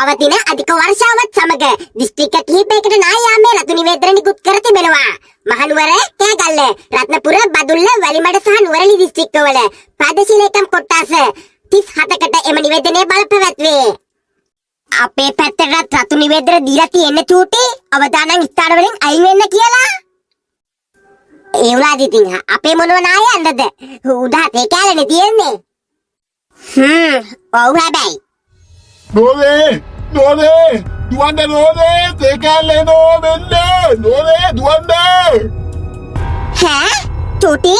පවතින අධික වර්ෂාවත් සමග දිස්ත්‍රික්ක කිහිපයකට නායාමේ රතු නිවේදන නිකුත් කර තිබෙනවා. මහනුවර, කෑගල්ල, රත්නපුර, බදුල්ල, වැලිමඩ සහ නුවරඑළිය දිස්ත්‍රික්කවල ප්‍රාදේශීය ලේකම් කොට්ටාස 37කට එම නිවේදනය බලපැවැත්වේ. අපේ පැත්තටත් රතු නිවේදන දීලා තියෙන්නේ චූටි අවදානම් ස්ථාන වලින් අයින් වෙන්න කියලා. ඒ වුණාද ඉතින් අපේ මොනව නායන්නද? උදාත් ඒ කැලේ තියෙන්නේ. ඔව් හැබැයි. නෝනේ දුවන්න නෝනේ තේකැලේ නෝනේ දුවන්න. ඈ චූටි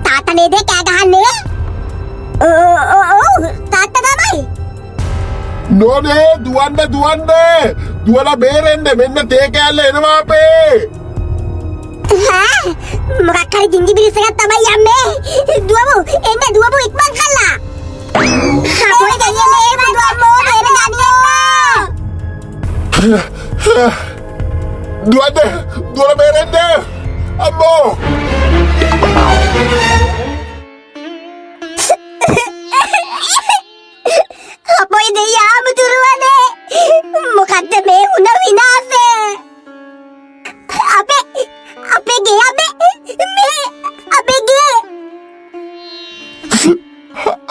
තාත්තා නේද කෑ ගහන්නේ? ඔව් තාත්තා තමයි. නෝනේ දුවලා බේරෙන්න මෙන්න තේකැලේ එනවා අපේ. මොකක් හරි ජින්ජි බිරිසක් තමයි යන්නේ. දුවමු ඉක්මන් කළා. අපේ ගන්නේ දුවමු බේර ගන්න. දුවලා බේරෙන්න අම්මෝ. අපේ දෙයියා මුදුරුවනේ. මොකද්ද මේ වුණ විනාශය? අපේ ගේ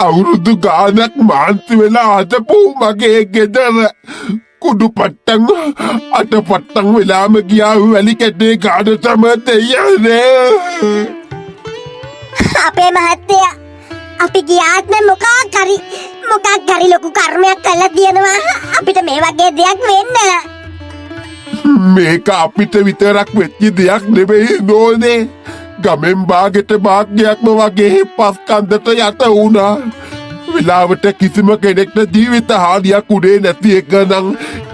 අවුරුදු ගානක් මාන්ති වෙලා හදපු මගේ ගෙදර කුඩු පට්ටන් අට පට්ටන් වෙලාම ගියා වැලි කැටේ ගාන තම දෙයනේ. අපේ මහත්තයා අපි ගියාත් මොකක් හරි ලොකු කර්මයක් කළා තියෙනවා අපිට මේ වගේ දෙයක් වෙන්න. මේක අපිට විතරක් වෙච්ච දෙයක් නෙවෙයි නෝනේ. ගමෙන් බාගෙට භාග්‍යයක්ම වගේ පස් කන්දට යට වුණා. වෙලාවට කිසිම කෙනෙක්ට ජීවිත හානියක් උනේ නැති එක නම්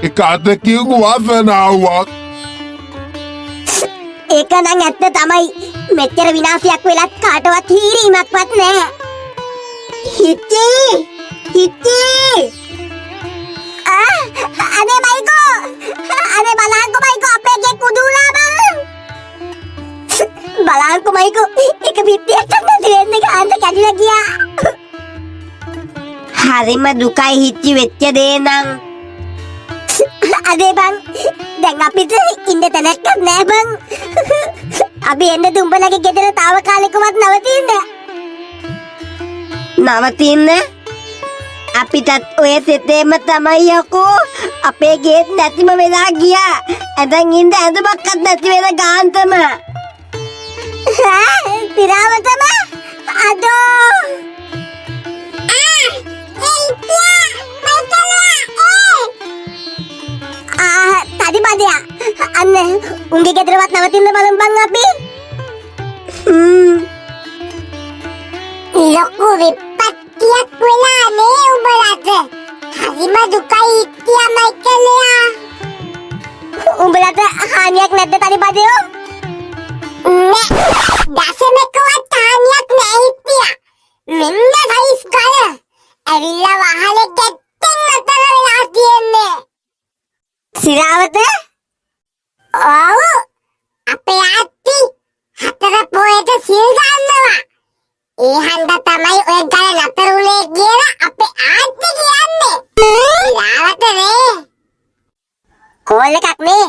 ඒක අදකින් වාසනාවක්. ඒක නම් ඇත්ත තමයි. මෙච්චර විනාශයක් වෙලත් කාටවත් හීරීමක්වත් නැහැ. හිටි අනේ මයිකෝ බලන්නකෝ අපේ ගේ කුඩුලා බලන්නකෝ මයිකෝ එක පිටියක් නැති වෙන්නේ කාන්ත කැඩිලා ගියා. හරිම දුකයි හිච්චි වෙච්ච දේ නම්. අනේ බං දැන් අපිට ඉන්න තැනක් නැහැ බං. අපි එන්න දුඹලගේ ගෙදර తాවකාලිකවත් නවතින්න. අපිටත් ඔය සෙතේම තමයි යකෝ. අපේ ගේත් නැතිම වෙලා ගියා. ඇඳන් ඉන්න ඇඳුමක්වත් නැති වෙන ගාන්තම. තිරාවතම අදෝ. තදි බදයා අන්න උන්ගේ ගෙදරවත් නවතින්න බලමු බං අපි. ලොකු විපත්තියක් වෙලා නේ උඹලට. හරිම දුකයි ඉතියා මයිකලයා. උඹලට හානියක් නැද්ද තදි බදයෝ? දසමකවත් හානියක් නැහැ ඉතියා. මෙන්න ගයිස් ගල. ඇවිල්ලා වහලේ ගැත්තෙන් අතර වෙලා තියෙන්නේ. සිරාවත? ඔව්. අපේ ආත්ටි හතර පොයට සිල් ගන්නවා. ඒ හන්ද තමයි ඔය ගල නතර උනේ කියලා අපේ ආත්ටි කියන්නේ. සිරාවත නේ. කෝල් එකක් නේ.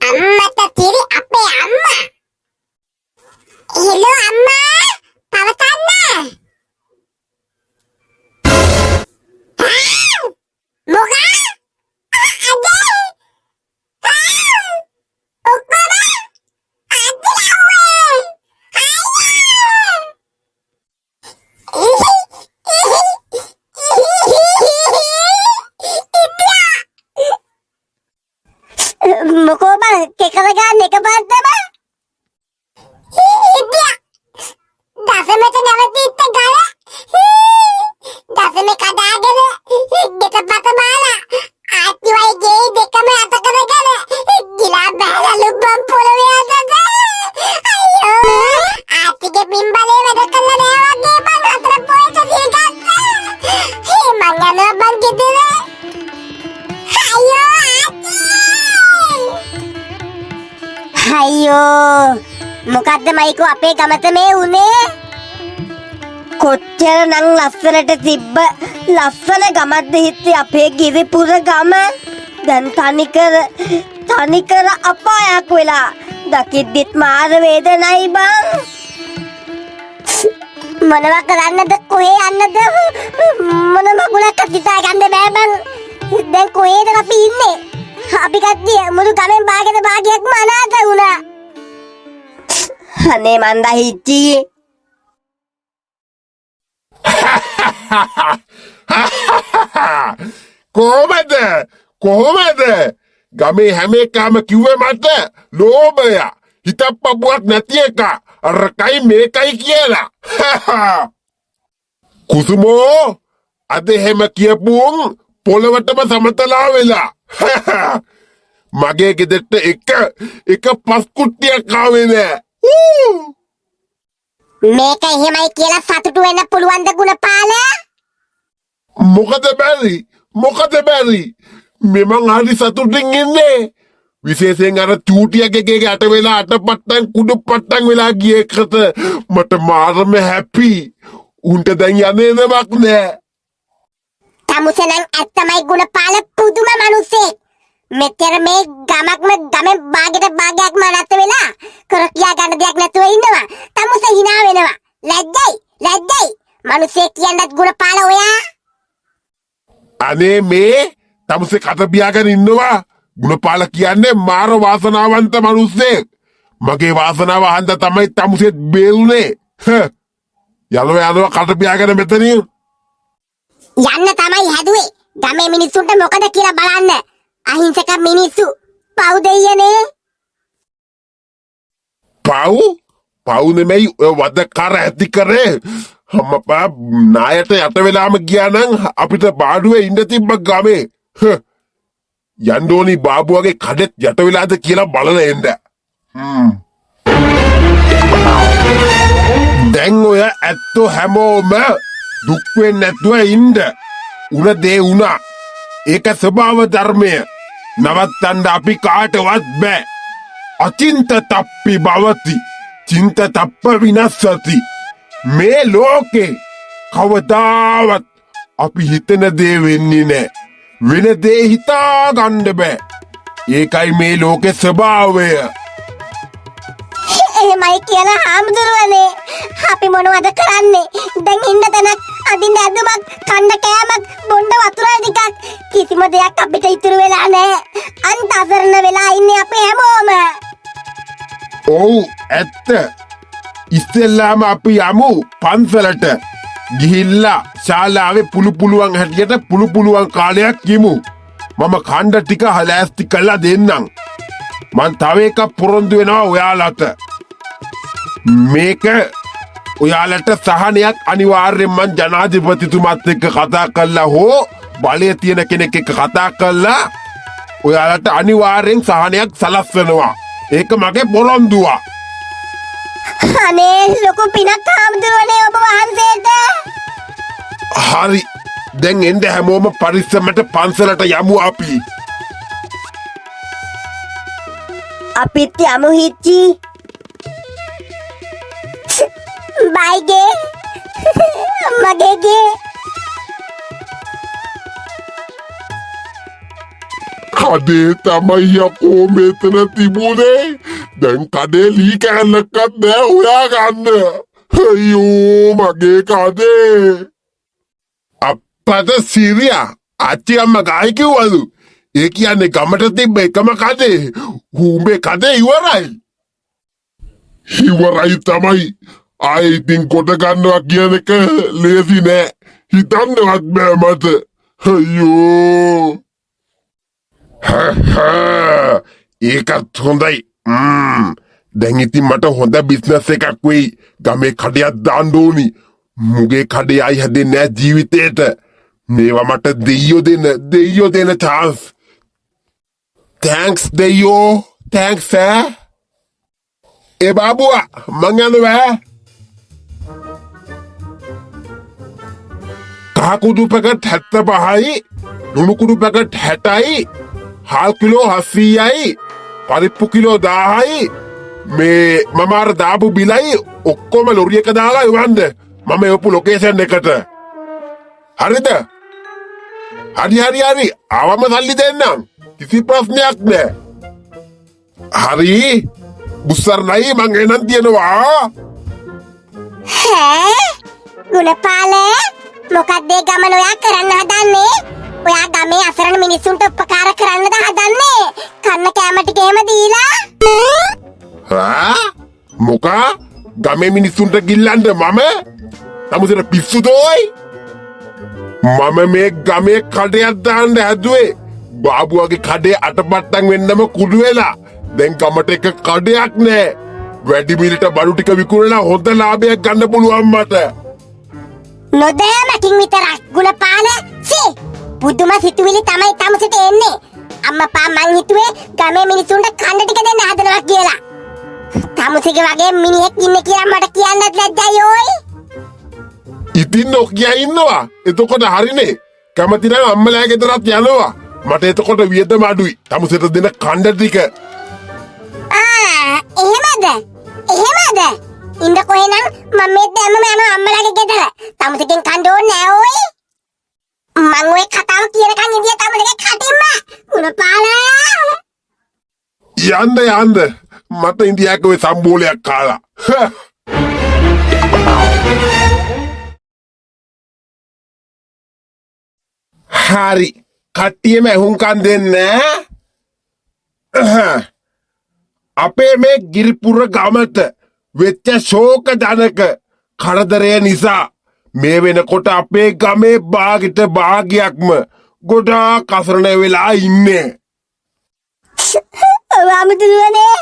අම්මට තිරි අපේ අම්මා. හෙලෝ අම්මා. පවතන්න. මොකක්ද? මොකෝ බං කෙකල ගන්න එක පාරටම දසමට නැවතිච්ච ගල දසම කඩාගෙන දෙකපත බාලා ආත්තිවයි ගේ දෙකම අත කරගෙන ගිලා බහලා ලුබ්බම් පොළවේ අතට. අයියෝ ආත්තිගේ බිම්බලේ වැඩ කළා නෑ වගේ බං අතර පොයට සිල් ගත්තා. මං යනවා බං ගෙදර. අයියෝ මොකද්ද මයිකෝ අපේ ගමත මේ උනේ? කොච්චරනම් ලස්සනට තිබ්බ ලස්සන ගමක්ද හිත්තේ අපේ ගිරිපුර ගම. දැන් තනිකර අපායක් වෙලා දකිද්දිත් මාර වේදනයි බං. මොනවා කරන්නද කොහේ යන්නද මොන මගුලක් හිතා ගන්න බෑ බං. දැන් කොහෙද අපි ඉන්නේ? අපි කට්ටිය මුළු ගමෙන් භාගයක්ම අනාථ වුණා. අනේ මන්දා හිච්චි. කොහොමද ගමේ හැම එකම කිව්වේ මට ලෝභය හිතප්පුවක් නැති එක අරකයි මේකයි කියලා. කුසුමෝ අද හැම කියපුම් පොළවටම සමතලා වෙලා. මගේ ගෙදරට එක පස්කුට්ටියක් ආවේ නෑ. මේක එහෙමයි කියලා සතුටු වෙන්න පුළුවන්ද ගුණපාල? මොකද බැරි මෙමන් හරි සතුටින් ඉන්නේ. විශේෂයෙන් අර චූටියගේ යට වෙලා අටපට්ටන් කුඩු පට්ටන් වෙලා ගිය එකට මට මාරම හැපි. උන්ට දැන් යන්නේ නමක් නෑ. තමුසෙනම් ඇත්තමයි ගුණපාල පුදුම මිනිස්සෙක්. මෙතර මේ ගමෙන් භාගයක්ම අනාථ වෙලා කර කියා ගන්න දෙයක් නැතුව ඉන්නවා. තමුස hina වෙනවා. ලැජ්ජයි. මිනිස්සෙක් කියන්නත් ගුණපාල ඔයා. අනේ මේ තමුසේ කට පියාගෙන ඉන්නවා. ගුණපාල කියන්නේ මාර වාසනාවන්ත මිනිස්සෙක්. මගේ වාසනාව හන්ද තමයි තමුසෙත් බේරුනේ. යනවා කට පියාගෙන මෙතනින්. යන්න තමයි හැදුවේ. ගමේ මිනිස්සුන්ට මොකද කියලා බලන්න. අහිංසක මිනිස්සු පව් දෙයියනේ. පව් නෙමෙයි ඔය වදකාර ඇති කරේ. අම්මපා නායට යට වෙලාම ගියා නම් අපිට බාඩුවේ ඉන්න තිබ්බ ගමේ. යන්ඩෝනි බාබුවගේ කඩෙත් යට වෙලාද කියලා බලන එන්න. දැන් ඔය ඇත්තෝ හැමෝම දුක් වෙන්නේ නැතුව ඉන්න. උන දේ උනා. ඒක ස්වභාව ධර්මය. නවත්තන්න අපි කාටවත් බෑ. අචින්ත තප්පි භවති. චින්ත තප්ප විනස්සති. මේ ලෝකේ කවදාවත් අපි හිතන දේ වෙන්නේ නෑ. වෙන දේ හිතා ගන්න බෑ. ඒකයි මේ ලෝකේ ස්වභාවය. එහෙමයි කියලා හාමුදුරුවනේ. අපි මොනවද කරන්නේ? දැන් ඉන්න තැනක් අදින්න ඇඳුමක් කන්න කෑමක් බොන්න වතුර ටිකක් කිසිම දෙයක් අපිට ඉතුරු වෙලා නැහැ. අන්ත අසරණ වෙලා ඉන්නේ අපි හැමෝම. ඔව් ඇත්ත. ඉස්සෙල්ලාම අපි යමු පන්සලට. ගිහිල්ලා ශාලාවේ පුළුවන් හැටියට පුළුවන් කාලයක් යමු. මම කණ්ඩ ටික හලෑස්ති කරලා දෙන්නම්. මං තව එකක් පොරොන්දු වෙනවා ඔයාලට. මේක ඔයාලට සහනයක් අනිවාර්යෙන් මං ජනාධිපතිතුමත් එක්ක කතා කරලා හෝ බලය තියෙන කෙනෙක් එක්ක කතා කරලා ඔයාලට අනිවාර්යෙන් සහනයක් සලස්වනවා. ඒක මගේ පොරොන්දුවක්. අනේ ලොකු පිනක් හාමුදුරුවනේ ඔබ වහන්සේට. හරි. දැන් එන්න හැමෝම පරිස්සමට පන්සලට යමු අපි. අපිත් යමු හිච්චි. බයිගේ මගේගේ කඩේ තමයි යකෝ මෙතන තිබුණේ. දැන් කඩේ ලී කෑල්ලක්වත් නෑ හොයා ගන්න. අයියෝ මගේ කඩේ. අප්පට සිරියා අච්චි අම්මා ගායි කිව්වලු. ඒ කියන්නේ ගමට තිබ්බ එකම කඩේ හුඹේ කඩේ ඉවරයි. ඉවරයි තමයි. ආයෙ ඉතින් කොට ගන්නවා කියන එක ලේසි නෑ. හිතන්නවත් බෑ මට. අයියෝ. ඒකත් හොඳයි. දැන් ඉතින් මට හොඳ බිස්නස් එකක් වෙයි. ගමේ කඩයක් දාන්න ඕනි. මුගේ කඩේ ආයි හැදෙන්නේ නෑ ජීවිතේට. මේවා මට දෙයියෝ දෙන chance. Thanks දෙයියෝ. Thanks ඒ බාබුවා මං යනවා. කහකුඩු පැකට් 75යි, ලුණු පැකට් 60යි, හාල් කිලෝ 700යි, පරිප්පු කිලෝ 1000යි. මේ මම අර දාපු බිලයි ඔක්කොම ලොරියක දාලා ඉවන්න. මම එවපු ලොකේෂන් එකට. හරිද? හරි ආවම සල්ලි දෙන්නම්. කිසි ප්‍රශ්නයක් නෑ. හරි බුස්සර්ණයි මං එනන් තියෙනවා. ඈ ගුණපාල මොකක්ද ඒ ගමන ඔයා කරන්න හදන්නේ? ඔයා ගමේ අසරණ මිනිස්සුන්ට උපකාර කරන්නද හදන්නේ? කන්න කෑම ටික එහෙම දීලා? මොකා ගමේ මිනිස්සුන්ට ගිල්ලන්ද මම? තමුසෙට පිස්සුදෝයි? මම මේ ගමේ කඩයක් දාන්න හැදුවේ. බාබුවගේ කඩේ අටපට්ටම් වෙන්නම කුඩු වෙලා. දැන් ගමට එක කඩයක් නෑ. වැඩි මිලට බඩු ටික විකුණලා හොඳ ලාභයක් ගන්න පුළුවන් මට. නොදෑමකින් විතරක් ගුණපාල සී බුදුම සිතුවිලි තමයි තමුසෙට එන්නේ. අම්මපා මං හිතුවේ ගමේ මිනිස්සුන්ට කන්න ටික දෙන්න හදනවා කියලා. තමුසෙගේ වගේ මිනිහෙක් ඉන්නේ කියලා මට කියන්නත් ලැජ්ජයි ඕයි. ඉතින් නොකිය ඉන්නවා. එතකොට හරිනේ. කැමති නම් අම්මලා ගෙදරත් යනවා. මට එතකොට වියදම අඩුයි. තමුසෙට දෙන කන්න ටික. එහෙමද? ඉන්න කොහෙනම් මම මේ දැම්මම යනවා අම්මලාගේ ගෙදර. තමුසෙකින් කන්න ඕනේ නෑ ඕයි. මං ඔය කතාව කියනකන් ඉඳිය තමුසෙගේ කටින්ම ගුණපාල. යන්න මට ඉන්දියාවේ ඔය සම්බෝලයක් කාලා. හරි කට්ටියම ඇහුම්කන් දෙන්න. අපේ මේ ගිරිපුර ගමට වෙච්ච ශෝකජනක කරදරය නිසා මේ වෙනකොට අපේ ගමේ භාගිත භාගයක්ම ගොඩාක් අසරණ වෙලා ඉන්නේ. ආමුදුරනේ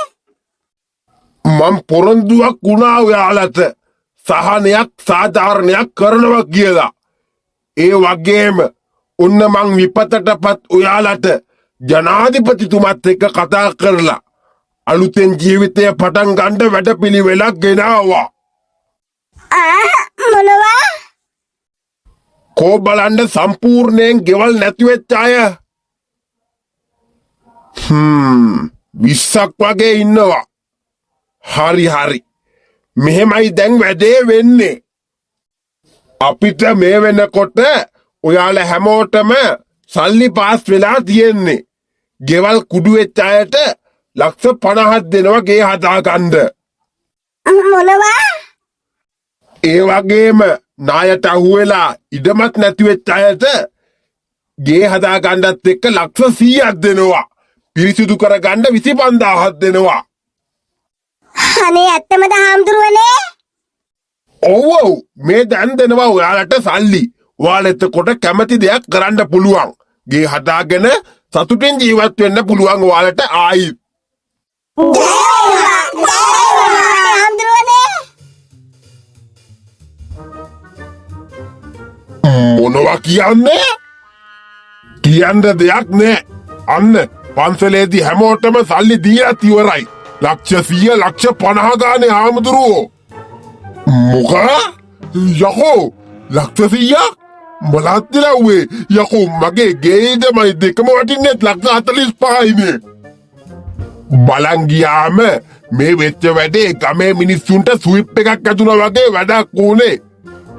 මම පොරොන්දුවක් වුණා ඔයාලට සහනයක් සාධාරණයක් කරනවා කියලා. ඒ වගේම ඔන්න මං විපතටපත් ඔයාලට ජනාධිපතිතුමත් එක්ක කතා කරලා අලුතෙන් ජීවිතය පටන් ගන්න වැඩපිළිවෙලක් ගෙනාවා. මොනවා? කෝ බලන්න සම්පූර්ණයෙන් ගෙවල් නැති වෙච්ච අය 20ක් වගේ ඉන්නවා. හරි මෙහෙමයි දැන් වැඩේ වෙන්නේ. අපිට මේ වෙනකොට ඔයාලා හැමෝටම සල්ලි පාස් වෙලා තියෙන්නේ. ගෙවල් කුඩු වෙච්ච අයට ලක්ෂ 50ක් දෙනවා ගේ හදාගන්න. මොනවා? ඒ වගේම නායට අහුවෙලා ඉඩමත් නැති වෙච්ච අයට ගේ හදාගන්නත් එක්ක ලක්ෂ 100ක් දෙනවා. පිරිසිදු කරගන්න 25000ක් දෙනවා. අනේ ඇත්තමද හාමුදුරුවනේ? ඔව් මේ දැන් දෙනවා ඔයාලට සල්ලි. ඔයාලට කොට කැමති දෙයක් කරන්න පුළුවන්. ගේ හදාගෙන සතුටින් ජීවත් වෙන්න පුළුවන් ඔයාලට ආයි. මොනවා කියන්නේ? කියන්න දෙයක් නෑ. අන්න පන්සලේදී හැමෝටම සල්ලි දීලා ඉවරයි. ලක්ෂ 100 ලක්ෂ 50 ගානේ හාමුදුරුවෝ. මොකා? යකෝ ලක්ෂ 100ක්? මලත් දිලව්වේ. යකෝ මගේ ගෙයිදමයි දෙකම වටින්නේ ලක්ෂ 45යිනේ. බලන් ගියාම මේ වෙච්ච වැඩේ ගමේ මිනිස්සුන්ට ස්විප් එකක් ඇතුණා වගේ වැඩක් උනේ.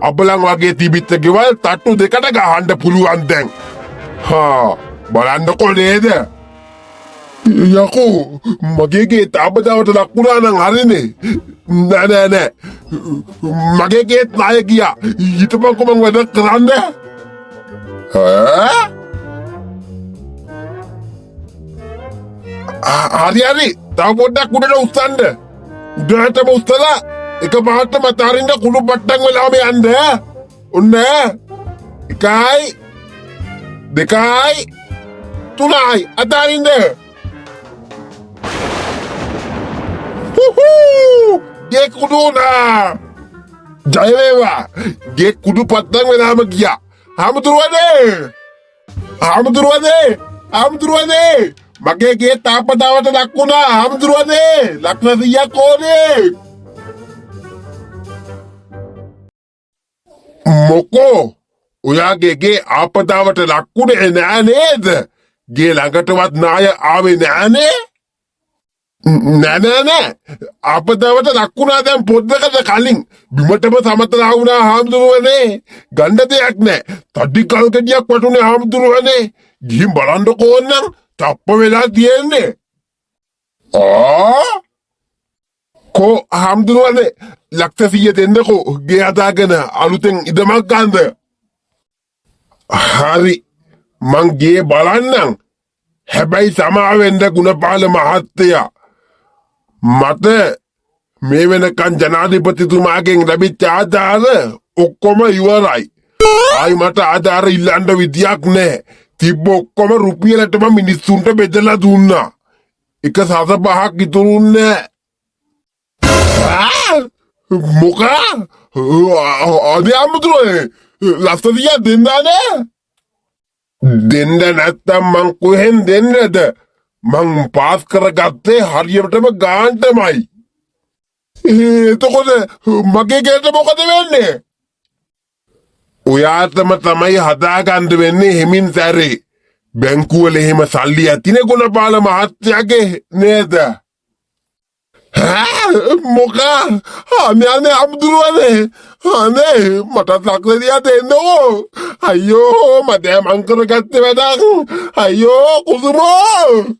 අබලන් වගේ තිබිච්ච ගෙවල් තට්ටු දෙකට ගහන්න පුළුවන් දැන්. බලන්නකො නේද? යකෝ මගේ ගේ තාපදාවට ලක්ුණා නම් හරිනේ. නෑ මගේ ගේත් නාය ගියා. හිටපන්කො මං වැඩ කරන්න. හරි තව පොඩ්ඩක් උඩට උස්සන්න. උඩටම උස්සලා එක පාටම අතාරින්න කුණු පට්ටම් වෙලාම යන්න. ඔන්න 1යි 2යි 3යි අතාරින්න. ගේ කුඩු වුණා. ජය වේවා. ගේ කුඩු පට්ටම් වෙලාම ගියා. හාමුදුරුවනේ මගේ ගේ තාපදාවට ලක්ුණා. හාමුදුරුවනේ ලක්ෂ 100ක් ඕනේ. මොකෝ ඔයාගේ ගේ ආපදාවට ලක්ුණේ නෑ නේද? ගේ ළඟටවත් නාය ආවේ නෑනේ. නෑ අපදවට ලක්ුණා දැන් පොද්දකට කලින් බිමටම සමතලා වුණා හාමුදුරුවනේ ගණ්ඩ දෙයක් නෑ තඩි කල්කඩියක් වටුනේ හාමුදුරුවනේ ගිහින් බලන්නකෝ ඕන්නම් තප්ප වෙලා තියෙන්නේ කෝ හාමුදුරුවනේ ලක්ෂ 100 දෙන්නකෝ ගේ හදාගෙන අලුතෙන් ඉදමක් ගන්නද හරි මං ගේ බලන්නම් හැබැයි සමාවෙන්න ගුණපාල මහත්තයා මට මේ වෙනකන් ජනාධිපතිතුමාගෙන් ලැබිච්ච ආධාර ඔක්කොම ඉවරයි. ආයි මට ආධාර ඉල්ලන්න විදියක් නැහැ. තිබ්බ ඔක්කොම රුපියලටම මිනිස්සුන්ට බෙදලා දුන්නා. එක සත පහක් ඉතුරුන්නේ නැහැ. මොකා? අනේ අමුතුනේ ලස්සදියා දෙන්නානේ. දෙන්න නැත්තම් මං කොහෙන් දෙන්නද? මං පාස් කරගත්තේ හරියටම ගාන්ටමයි. එතකොට මගේ ගෙට මොකද වෙන්නේ? ඔයාටම තමයි හදාගන්න වෙන්නේ හිමින් සැරේ. බැංකුවල එහෙම සල්ලි ඇතිනේ ගුණපාල මහත්තයාගේ නේද? මොකා? අනේ අමුදුරුවනේ. අනේ මටත් ලක්ෂදියා දෙන්නෝ. අයියෝ මට මං කරගත්තේ වැඩක්. අයියෝ කුසුමෝ.